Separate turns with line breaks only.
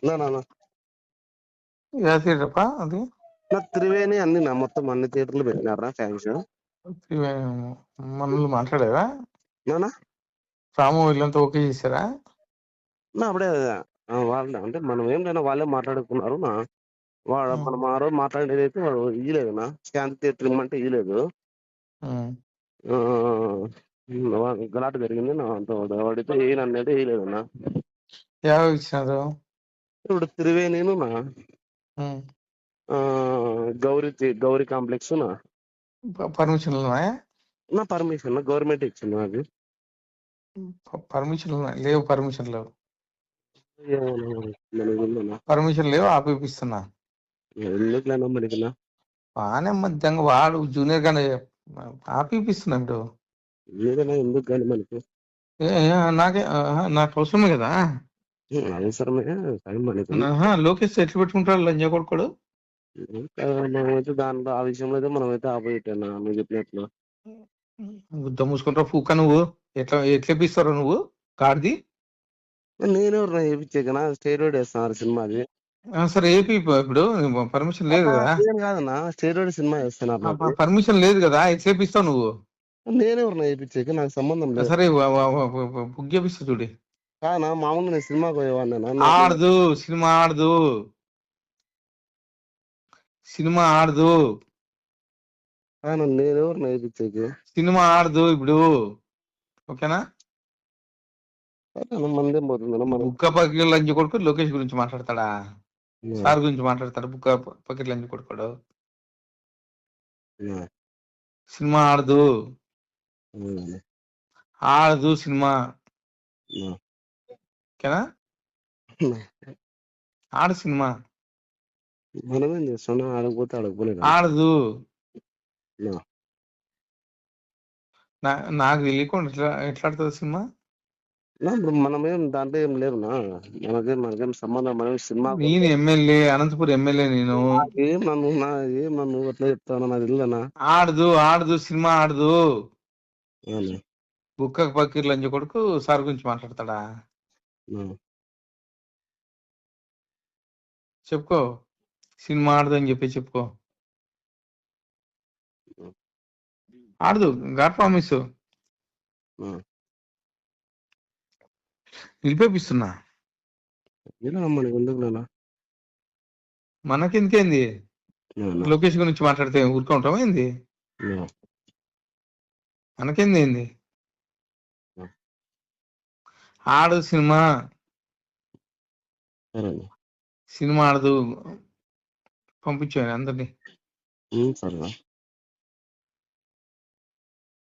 నా
ఏ థియేటర్పా అది?
త్రివేణి అన్ని మొత్తం అన్ని థియేటర్లు పెట్టినారా ఫ్యాన్స్?
మనల్ని మాట్లాడారా?
నానా
రాము వీళ్ళంతా ఓకే చేశారా?
అప్పుడే వాళ్ళే అంటే మనం ఏం లేనా వాళ్ళే మాట్లాడుకున్నారు మనం ఆ రోజు మాట్లాడేది అయితే వాడు ఇయ్యలేదు శాంతి థియేటర్ ఇమ్మంటే ఇయ్యలేదు. గలాట జరిగింది వాడితే ఏనన్నది వేయలేదన్నా.
ఎవరు ఇచ్చినారు?
ఇప్పుడు త్రివేణిను గౌరీ కాంప్లెక్స్
పర్మిషన్లు ఉన్నాయా?
నా పర్మిషన్ గవర్నమెంట్ ఇచ్చింది నాకు.
పర్మిషన్ లేవు. పర్మిషన్ లేవు. పర్మిషన్ లేవు. ఆపిస్తున్నా
ఎందుకులేనా మనకినా
బాగానే మధ్యంగా వాడు జూనియర్ గానే ఆపిస్తున్నాడు.
ఏదైనా ఎందుకు కానీ మనకి
నాకు అవసరమే కదా.
అవసరమే మనకి.
లోకేష్ ఎట్లు పెట్టుకుంటాడు లంజా కొడుకోడు.
మనమైతే దాంట్లో ఆ విషయంలో అయితే మనమైతే ఆపోజిట్ అన్నా నువ్వు చెప్పినట్లు.
గుద్ద మూసుకుంటావు పూక. నువ్వు ఎట్లేపిస్తావు నువ్వు కార్ది?
నేనెవరు చేయించాకనా స్టేరోయిడ్ వేస్తున్నారు సినిమాది.
సరే ఏపీ ఇప్పుడు పర్మిషన్ లేదు కదా.
కాదన్నా స్టేరోయిడ్ సినిమా వేస్తున్నారు.
పర్మిషన్ లేదు కదా, ఎట్లేపిస్తావు నువ్వు?
నేనెవరు వేయించాక నాకు సంబంధం లేదు.
సరే బుక్ చేపిస్తా చూడి.
కానా మామూలు నేను సినిమాకి పోయేవాడినా.
ఆడదు సినిమా ఆడదు. సినిమా ఆడదు.
నేనెవరు వేయించాక
సినిమా ఆడదు ఇప్పుడు. ఓకేనా?
మందేం పోతుంది.
బుక్క పకెట్ లంచ్ కొడుకు లోకేష్ గురించి మాట్లాడతాడా? సార్ గురించి మాట్లాడతాడు. బుక్క పకెట్ లంచ్ కొడుకోడు. సినిమా ఆడదు. ఆడదు సినిమా. ఓకేనా? ఆడు సినిమా
మనమేం చేస్తున్నా ఆడకపోతే ఆడకపోలేదు.
ఆడదు. నాకు తెలియకుండా ఎట్లా ఆడుతుంది సినిమా?
మనమేం దాంట్లో ఏం లేదు మనకేం సంబంధం. మనం సినిమా
నేను ఎమ్మెల్యే, అనంతపురం ఎమ్మెల్యే. నేను
నన్ను అట్లా చెప్తాను నాకు తెలియదన్నా.
ఆడదు సినిమా ఆడదు. బుక్క పకీర్ లంచ కొడుకు సార్ గురించి మాట్లాడతాడా? చెప్పుకో. సినిమా ఆడదు అని చెప్పి చెప్పుకో. ఆడదు. గాడ్ ప్రామిస్ నిలిపేపిస్తున్నా. మనకెందుకేంది? లోకేష్ గురించి మాట్లాడితే ఊరుకుంటాం ఏంది? మనకేంది ఏంది? ఆడు సినిమా. సినిమా ఆడదు. పంపించాను అందరినీ.